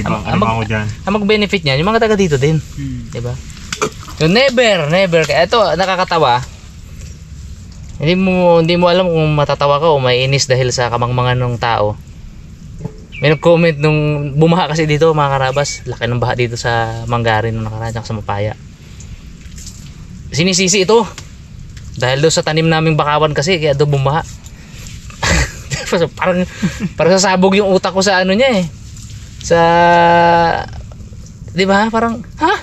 Diba? Ano ba ako dyan? Ang mag-benefit niyan, yung mga taga dito din. Diba? Yung never. Kaya ito, nakakatawa. Hindi mo alam kung matatawa ka o maiinis dahil sa kamangmangan ng tao. May nag-comment nung bumaha kasi dito mga karabas. Laki ng baha dito sa Manggarin nung nakaraan sa Mapaya. Sinisisi ito. Dahil doon sa tanim naming bakawan kasi kaya doon bumaha. parang sasabog yung utak ko sa ano niya eh. Sa... Di ba? Parang... Ha?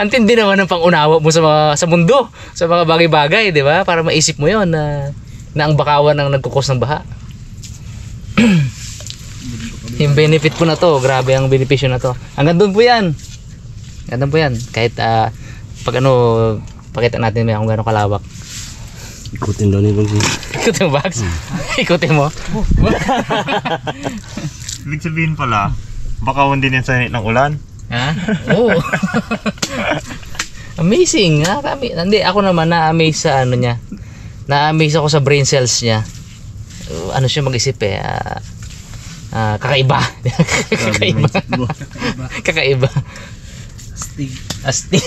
Ang tindi naman ng pangunawa mo sa mundo, sa mga bagay-bagay, di ba? Para maisip mo yon na ang bakawan ang nagkukos ng baha. Yung benefit po na to, grabe ang benepisyo na to. Hanggang doon po yan. Kahit pag ano, pakita natin kung gano'ng kalawak. Ikutin daw ni Bags. Ikutin mo, Bags? Ikutin mo? Ibig sabihin pala, bakawan din yan sa ng ulan. Ha? Oo. Amazing ha? Hindi, ako naman na-amaze sa ano niya. Na-amaze ako sa brain cells niya. Ano siya mag-isip eh. Kakaiba. Kakaiba. Astig.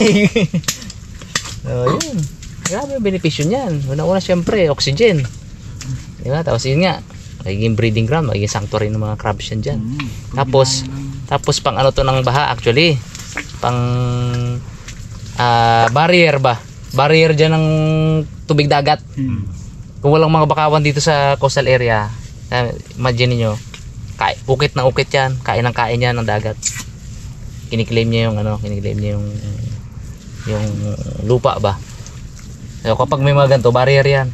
So yun. Grabe yung benepisyo niyan. Una-una syempre, oxygen. Diba? Tapos yun nga, magiging breeding ground, magiging sanctuary ng mga crabs yan dyan. Tapos pang ano to ng baha actually, pang barrier ba? Barrier dyan ng tubig dagat. Kung walang mga bakawan dito sa coastal area, imagine niyo, ukit na ukit yan, kain yan ng dagat. Kiniklaim niya yung yung lupa ba. So, kapag may mga ganito, barrier yan.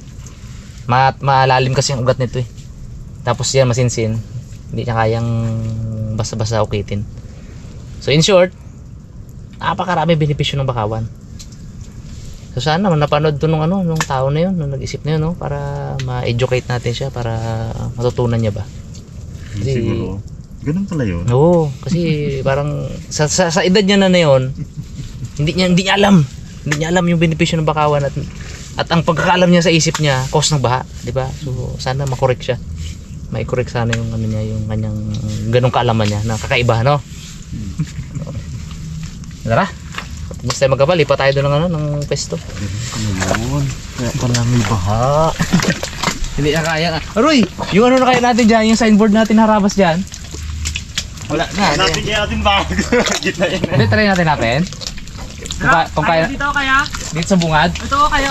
Malalim kasi yung ugat nito eh. Tapos yan masinsin, hindi niya kayang basta-basta ukitin. So in short, napakarami benepisyo ng bakawan. So sana napanood to nung tao na yun, nung nag-isip na yun, no? Para ma-educate natin siya, para matutunan niya ba. Kasi, siguro, ganun pala yun. Oo, kasi parang sa edad niya na yun, hindi niya alam yung benepisyo ng bakawan at ang pagkakalam niya sa isip niya, cause ng baha, di ba? So sana makorek siya. Mai-correct sana yung ano niya, yung kanyang ganung kaalaman niya na kakaiba, no? Tara. Tapos tayo magkabal, lipat tayo doon ng pesto. Ano kaya pala may baha. Hindi na kaya. Aroy, yung ano na kaya natin dyan, yung signboard natin harabas dyan. Wala na. Natin kaya natin ba? Gitna yun. Hindi, try natin. Kung kaya. Dito kaya? Dito sa bungad. Ito kaya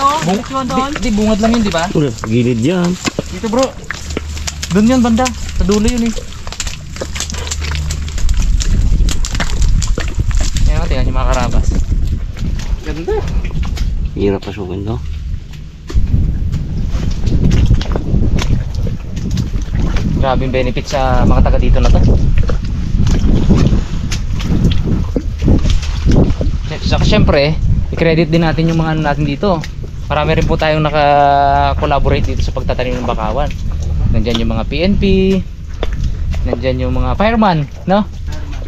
doon. Di bungad lang yun, di ba? Gilid yan. Dito bro. Doon yan banda. Sa dulo yun eh. Yan o, tingnan yung mga karabas. Ganda. Hirap pasukin to. Grabe yung benefit sa mga taga dito na to. Saka syempre, i-credit din natin yung mga ano natin dito. Marami rin po tayong naka-collaborate dito sa pagtatanim ng bakawan. Nandyan yung mga PNP, nandyan yung mga fireman, no?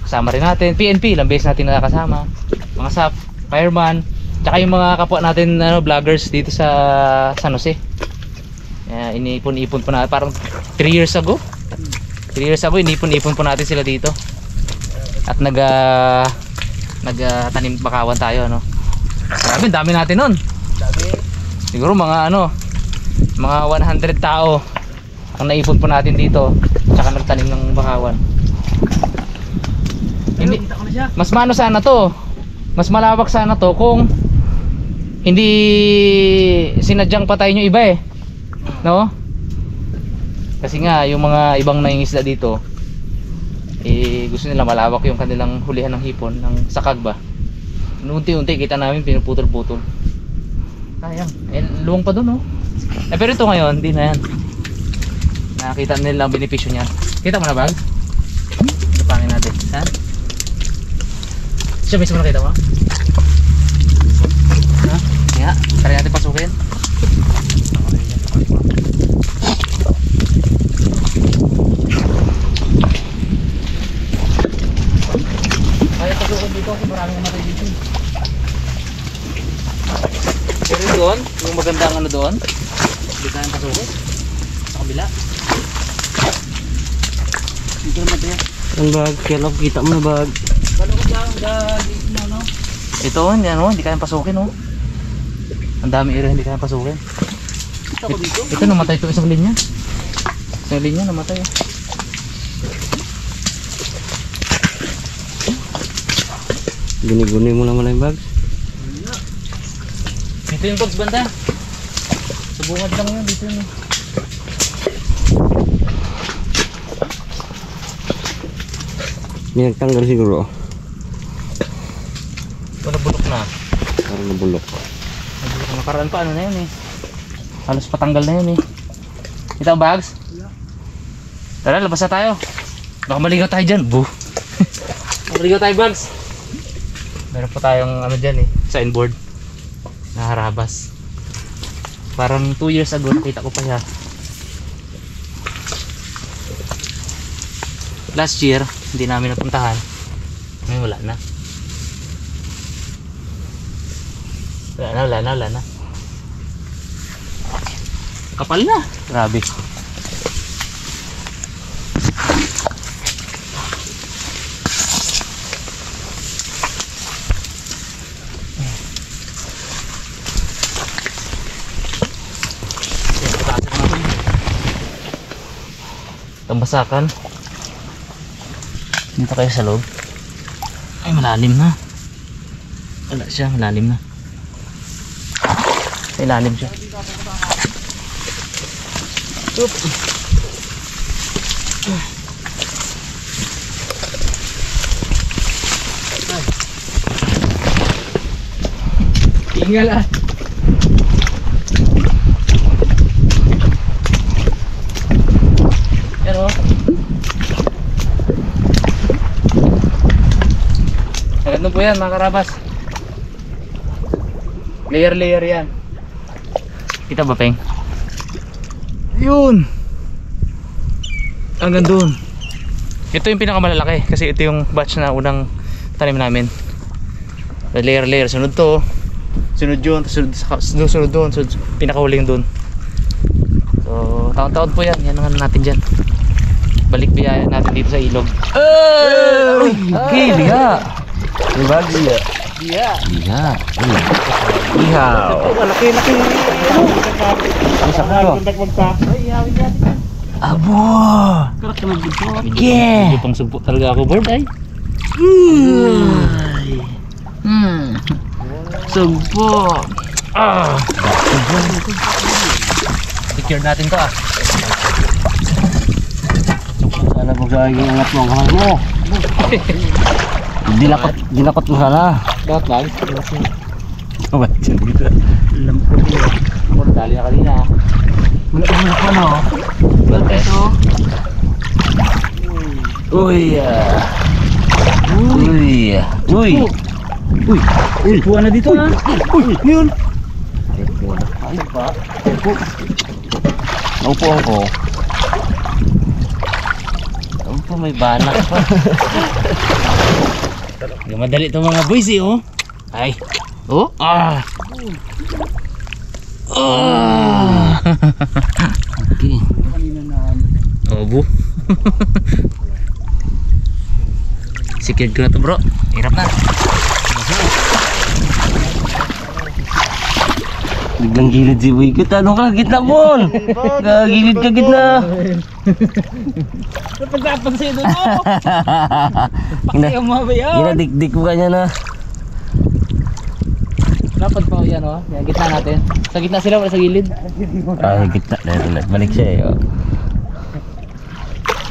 Kasama rin natin, PNP, ilang beses natin nakakasama. Mga SAP, fireman, tsaka yung mga kapwa natin vloggers dito sa San Jose. Inipon-ipon po natin, parang 3 years ago, inipon-ipon po natin sila dito. At nagtanim bakawan tayo, no? Grabe, dami natin nun. Siguro mga mga 100 tao ang naipon po natin dito, tsaka nagtanim ng bakawan. Hindi, mas sana to, mas malawak sana to kung hindi sinadyang patay nyo iba eh, no? Kasi nga yung mga ibang nangingisda dito gusto nila malawak yung kanilang hulihan ng hipon, ng sakag ba. Unti-unti kita namin pinuputol-putol. Sayang, luwang pa dun, no? Pero ito ngayon, hindi na yan. Nakita nila ang benepisyo niya. Kita mo na ba? Lapangin natin. Saan? Siya mismo nakita mo? Ha? Kaya, try natin pasukin. Kaya pasukin dito kasi maraming namatay dito. Pero doon, yung magandang ano doon, hindi tayong pasukin. Sa kabila. Ang bag, kaya lang kita mo na bag. Ito, hindi kayang pasukin, oh. Ang dami area hindi kayang pasukin. Ito, namatay ito isang linya. Isang linya, namatay, oh. Guni-guni mo naman yung bag. Dito yung bags banda. Subungan lang yun, dito yun. May nagtanggal siguro. Wala bulok na. Parang nabulok. Nabulok na. Nakaraan pa, ano na yun eh. Halos patanggal na yun eh. Ito ang bags? Tara, labas na tayo. Baka maligaw tayo dyan. Buh. Maligaw tayo bags. Meron po tayong ano dyan eh. Signboard. Na harabas. Parang 2 years ago nakita ko pa siya. Last year, hindi namin napuntahan. Ngayon wala na. Wala na. Kapal na. Grabe. Tambasakan. Dito kayo sa loob. Ay, malalim na. Wala siya, malalim na. Ilalim siya. Oop. Tinggal ah. Yan o. Ganun po yan mga karabas. Layer yan. Kita ba, Peng? Yun! Hanggang dun. Ito yung pinakamalalaki kasi ito yung batch na unang tanim namin. Layer. Sunod to. Sunod yun. Sunod doon. Pinakahuling dun. So, taon-taon po yan. Yan ang ano natin dyan. Balik biyaya natin dito sa ilog. Okay, liha. Yung bag, liha. Iya. Ihaw. Laki. Isa ka to. Abo. Yeah. Medyo pang sugpo talaga ako, bird ay. Sugpo. Secure natin to ah. Sana magaging angat mo ang kamay mo. Dinakot mo sana. Bakit lang? Oh, ba't dyan dito? Alam ko din. Ako dali na kanina. Wala pa no? Bakit? Uy. Buwan na dito na. Yun. Ay pa. Naupo ako. Ano may banak pa. Madali itong mga boys eh oh. Ay. Oh. Okay. Obo. Secured ko na to bro. Hirap na. Biglang gilid si Boy. Ano ka? Gitna mo! Gilid ka gitna! Napagdapan sa'yo doon oh. Pakaya mo ba yan? Ginadikdik mo kanya na. Dapat pa yan oh. Yan gitna natin. Sa gitna sila wala sa gilid. Ay, gitna. Balik siya eh. Oh.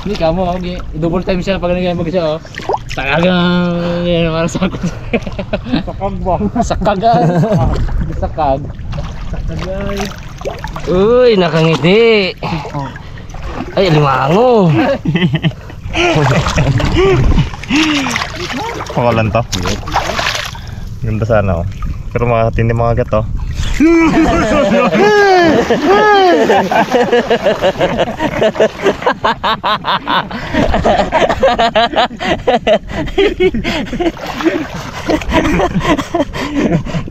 Hindi ka mo. Okay. Double time siya pag nag-ibag siya oh. Sakagang yan para sa ako. Sakag ba? Sakagan. Sakag. Sakagay. Uy, nakangiti. Ay, limango. Pakalan to. Ganda sana oh. Pero makatindi mga gat oh.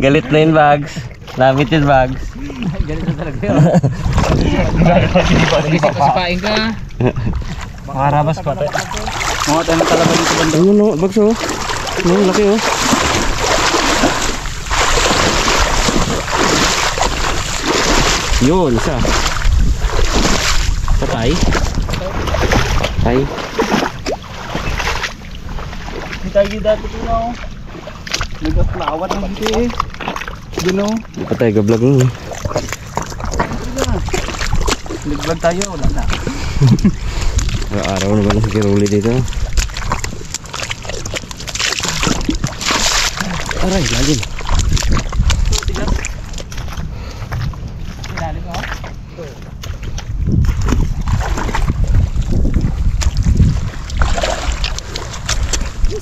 Galit na yun, Bags. Lamit yun, Bags. Galit na talaga yun. Hindi pa sipain ka. Makarabas pa tayo. Mga tayo ng talaga dito banda. Ano no, bags oh. No, laki oh. Yun, isa. Patay. Patay. Hindi tayo dati ito na oh. Nag-flawat ng dito eh. Gino. Patay ka vlog mo. Nag-vlog tayo, wala na. Araw na ba na si Kiruli dito? Aray, lalim.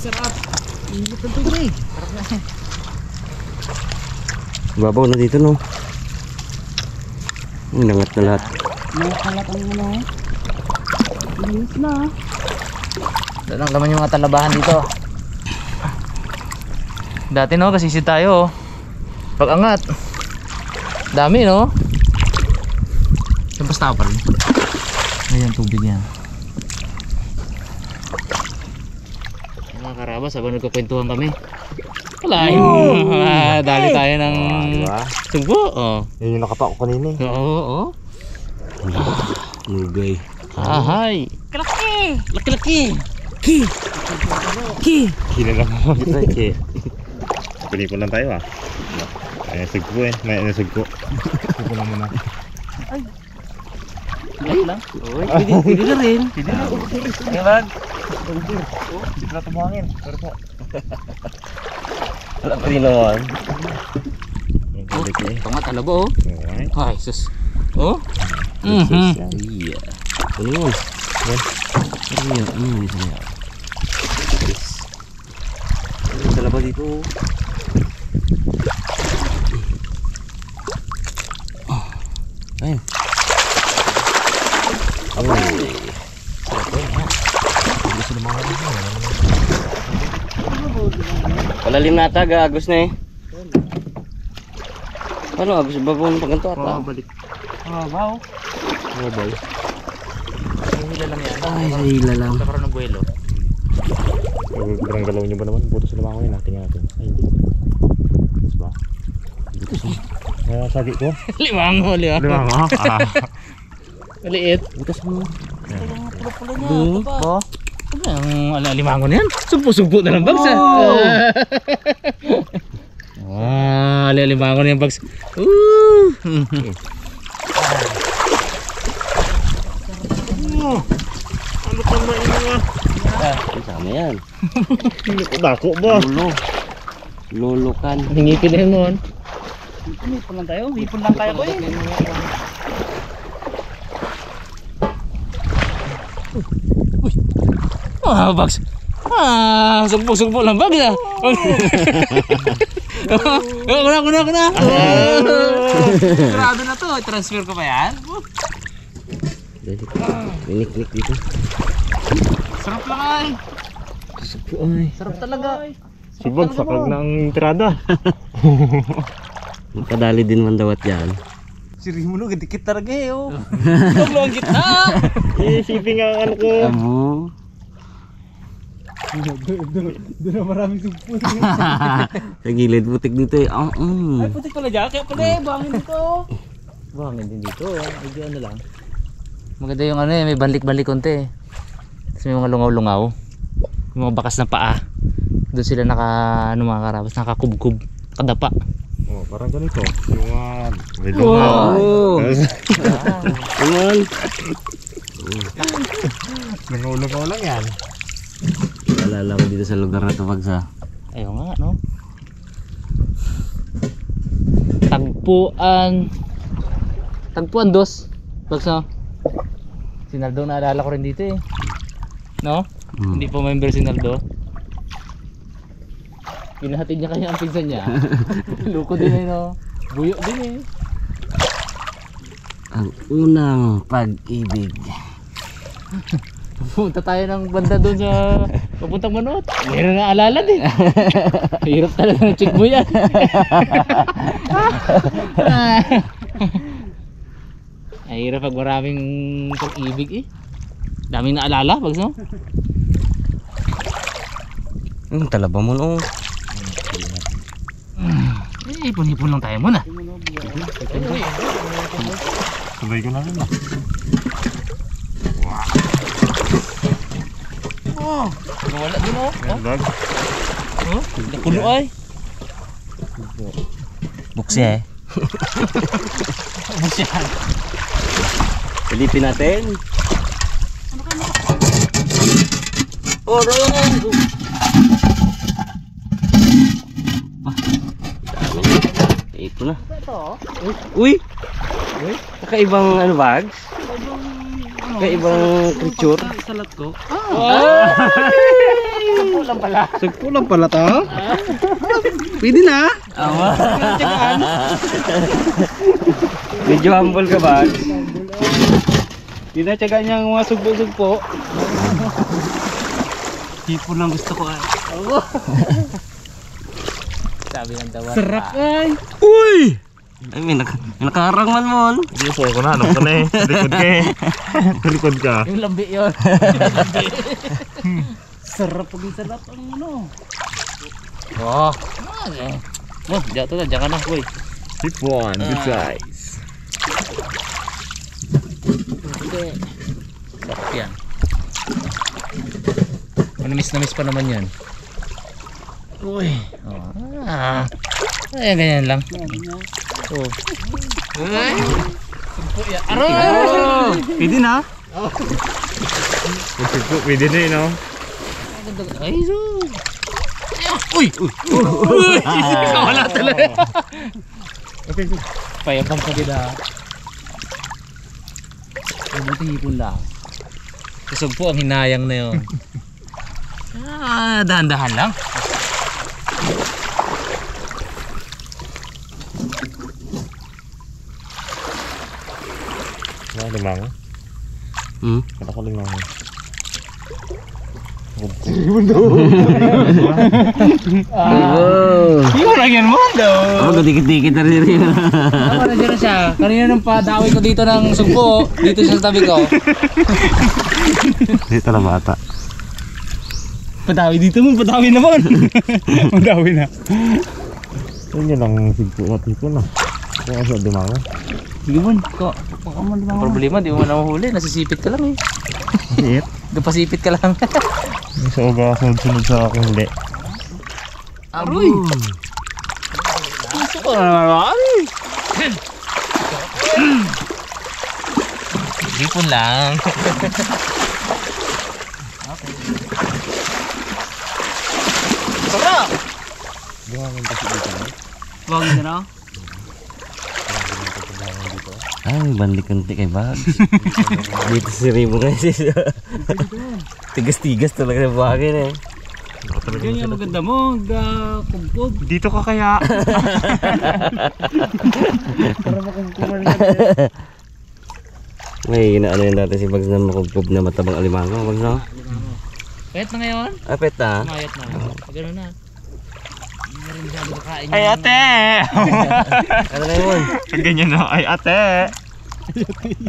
Sarap. Init ng tubig. Sarap na eh. Babaw na dito no. Nangat na lahat. Nakalat ang ano eh. Init na. Doon ang laman yung mga talabahan dito. Dati no, kasisid tayo. Pag angat. Dami no. Tapos tao pa rin. Ayan tubig yan. Mga karabas, habang nagkukwentuhan kami. Wala yun. Dali tayo ng Diba? sugbo. Oh. Yun yung nakapa ko kanina eh. Oo. Mugay. Ahay. Laki-laki. Kilala mo kita eh. Pinipon lang tayo ah. May nasugpo eh. May nasugpo. Nasugpo lang muna. Ay lang. Pwede na rin. Kailan? Hindi na tumangin. Pero po. Wala pa rin naman. Ang kulit eh. Ito nga talabo oh. Okay. Ay, sus. Oh. Iya. Ano yun? Ano yun? Ano yun? Ano yun? Sa laba dito. Ayun. Palalim na ata, agos na eh. Ano, agos ba po pag ganito ata? Balik. Wow. Mobile. Ang hila lang yan. Ay, sa hila lang. Nagkakaroon ng buwelo. Berang galaw nyo ba naman? Buto sa lamang ko yun. Tingnan natin. Ay, hindi. Butos ba? Butos mo. Kaya sagi ko. Limango, limango. Lima nga. Ah. Maliit. Butas mo. Pula-pula niya. Doon. Aba. Po. Ano ang limango na yan? Sugpo-sugpo na lang bags ah. Limango na yung bags. Ano pa ba ino nga? Ang sama yan. Dako ba? Lolo. Lolokan. Hingipin na yun noon. Hipon lang tayo. Hipon lang kaya ko eh. Bags. Sugpo-sugpo lang bags ah. Ako na. Sigurado na to. Transfer ko pa yan. Ninik-nik dito. Sarap lang ay. Ay. Sarap talaga. Sibag, sakag na ang tirada. Padali din man dawat yan. Sirih mo no. Dikit talaga eh oh. Huwag lang gitna. Isipin nga ang ano ko. Amo. Doon na maraming sugpo. Sa gilid putik dito eh. Ay putik pala dyan. Kaya pala eh. Bangin dito. Bangin din dito. Hindi ano lang. Maganda yung ano eh. May balik-balik konti eh. Tapos may mga lungaw-lungaw. Yung mga bakas na paa. Doon sila mga karabas. Nakakubkub. Kadapa. Oh, parang ganito. Yung mga... May Wow. Come on. Nangaw-langaw lang yan. Alala ko dito sa lugar na to pagsa. Ayaw nga no. Tagpuan dos. Bagsa. Si Naldo naalala ko rin dito eh. No? Hindi po member si Naldo. Pinahatid niya kanya ang pinsan niya. Luko din eh no. Buyo din eh. Ang unang pag-ibig. Punta tayo ng banda doon sa papuntang Manot. Meron na alala din. Hirap talaga ng chick mo yan. Ay, hirap pag maraming pag-ibig eh. Daming naalala, bags no? Talaba mo no. Ipon-ipon lang tayo muna. Sabay ko na rin ah. Oh, wala din oh. Ayan, bag. Oh, nakulo ay. Buksya eh. Busyan. Silipin natin. Oh, Royan! Ito na. Uy! Kakaibang ano bags? Kakaibang creature. Salat ko. Sagpo lang pala to. Pwede na. Medyo humble ka bags. Tinatsaga niya ang mga sugpo-sugpo. Hipon lang gusto ko ay. Sabi ng dawa. Sarap ay. Uy! Ay, may nakaharangan mo. Gusto ko na, ano ka na eh. Sa likod ka eh. Sa likod ka. Yung lambi yun. Sarap pag sarap ang ano. Oh. Oh, diyan to na, diyan ka na, boy. Hipon, good size. Sarap yan. Manamis-namis pa naman yan. Uy. Oh. Ayan, ganyan lang. Oh. Ay. Oh, pwede na. Pwede na eh, no? Ay, so. Uy! Wala talaga. Okay, good. Payabang ka din ha. Mabuti hipon lang. Kusog po ang hinayang na yun. Dahan-dahan lang. Wala, limango. Wala ka limango. Yung lang yan mo daw. Ako dikit-dikit na rin. Tama na dyan siya. Kanina nung padawin ko dito ng sugpo, dito siya sa tabi ko. Dito na bata. Padawi dito mo, padawi naman. Padawi na. Yun yun lang sigpo at hipon ah. Kung ano sa limango. Sige mo, baka mo Ang problema, di mo na mahuli. Nasisipit ka lang eh. Hit. Napasipit ka lang. Yung sa uga sunod-sunod sa aking huli. Aroy! Ito na naman. Hipon lang. Sarap! Buhangin kasi dito no? Wag na na. Ay, balik-kanti kay bags. Dito si Rimo kasi. Tigas-tigas talaga ng buhangin eh. Yan yung maganda mo, kubkob. Dito ka kaya? Para makubkuban ka. May inaano yun dati si bags na makubkob na matabang alimango. Bags na? Pet na ngayon? Ah, pet na. Mayat na. Gano'n na. Hindi na rin masyado kakain. Ay ate! Ano na yun? Pag ganyan na, ay ate!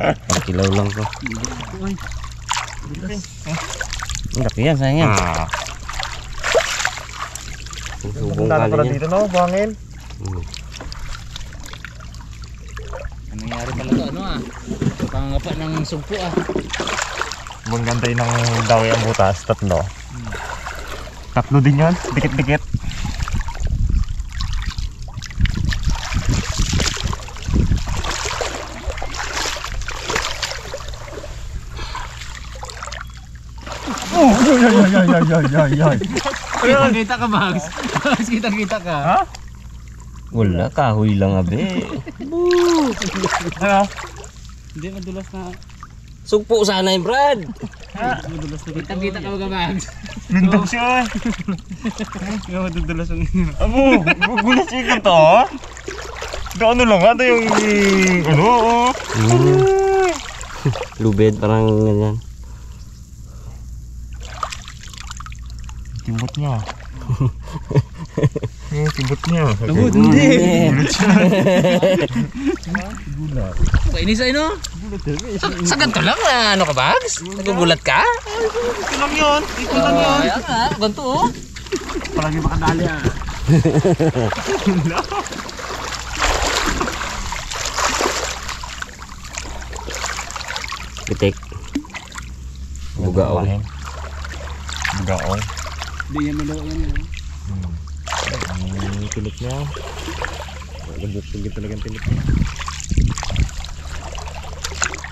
Ang kilaw lang to. Ang laki yan, sayang yan. Ah. Subong Punta na kali pala yan. dito no, buhangin. Anong nangyari talaga? Ano ah? Pangangapa ng sumpo ah. Bang gantay ng dawi ang butas, tatlo. Tatlo din yun, dikit-dikit. Oh, ay. Kita ka, Max. Max, kita ka. Ha? Wala, kahoy lang abe. Ano? Hindi, madulas na. Sugpo sana yung Brad. Madulas na dito. Kita ka ba, Max? Lindog siya eh. Nga madudulas ang Amo, gugulas siya ka to. Ito ano lang, ito yung ano, oh. Lubed, parang ganyan. Timbot niya. Yung tibot niya. Lubot, hindi. Kainis ay no? Sa ganito lang na ano ka, Bags? Nagugulat ka? Ito lang yun. Ito lang yun. Kaya nga, ganito oh. Palagi makadali ah. Pitik. Bugaong. Bugaong. Hindi yan malawa yan yun. Ang tinik niya. Gambok-gambok talagang tinik niya.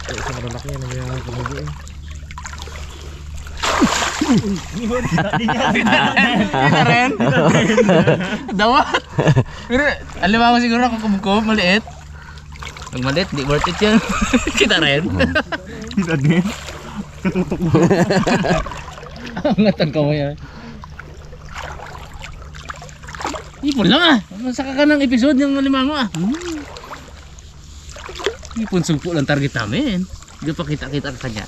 Kaya isa malalaki yan. Ang yung kamugo eh. Kita rin? Dawat. Pero alam mo siguro kung kumukop, maliit. Pag maliit, di worth it yan. Kita rin? Kita din. Angatang ka mo yan. Ipon lang ah. Masaka ka ng episode ng limango ah. Ipon sugpo lang target namin. Hindi pa kita-kita ka kanya.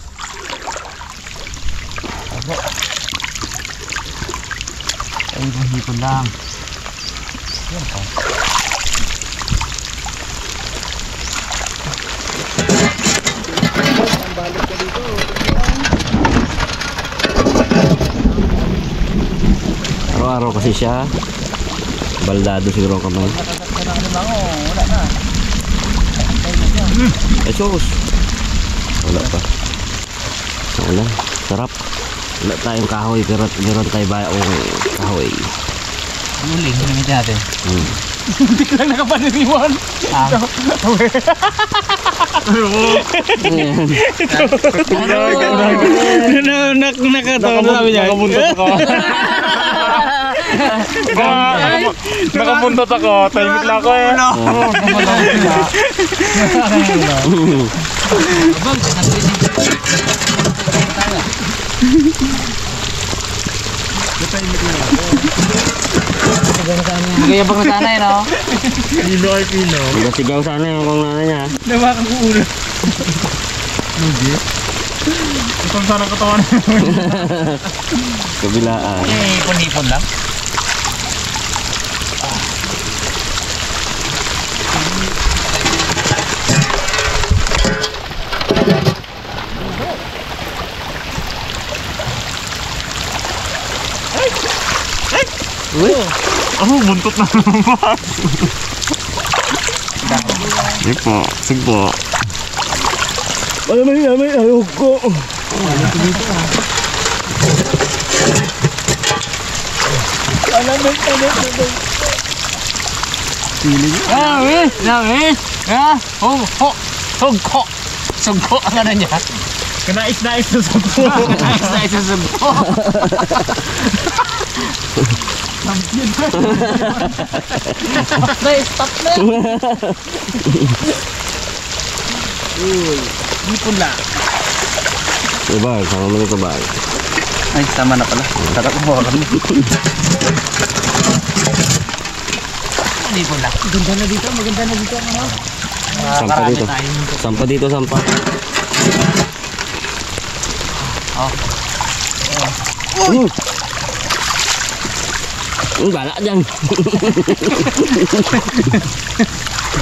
Ay, mahipon lang. Yan pa. Araw-araw kasi siya. Baldado siguro ang kamay. Eh, sus. Wala pa. Wala. Sarap. Wala tayong kahoy pero meron tayo bayong kahoy. Uling, gamitin natin. Hindi lang nakapaniriwan. Nakatawa na namin yan. Nakabuntot ako. Tahimik lang ako eh. Nagayabang na sana no? Pino ay pino. Sigaw sana yung kong nanay niya. Nawakan ko ulo. Itong sana katawan. Kabilaan. Ipon-ipon lang. Oh, buntot na naman. Sige po. Sige po. May ayok ko. Sugko ang ano niya. Kanais-nais na sa po. Kanais na sugko. Stop na. Ipon lang. Diba, sama mo nito ba? Ay, sama na pala. Sarap mo kami. Ipon lang. Maganda na dito, maganda na dito. Ano? Sampa dito. Sampa dito, sampa. Oh. Galak dyan.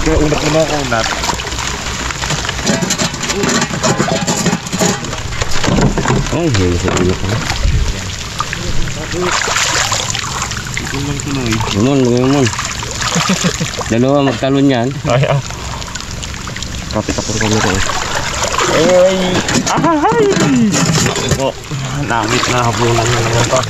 Kaya unat mo na ako unat. Ay, hindi sa ulo ko. Tuloy. Lumon. Dalawa magtalon yan. Ay, Kapit ako rin ko. Ay! Ay! Naku po. Namit na habulan na naman pa.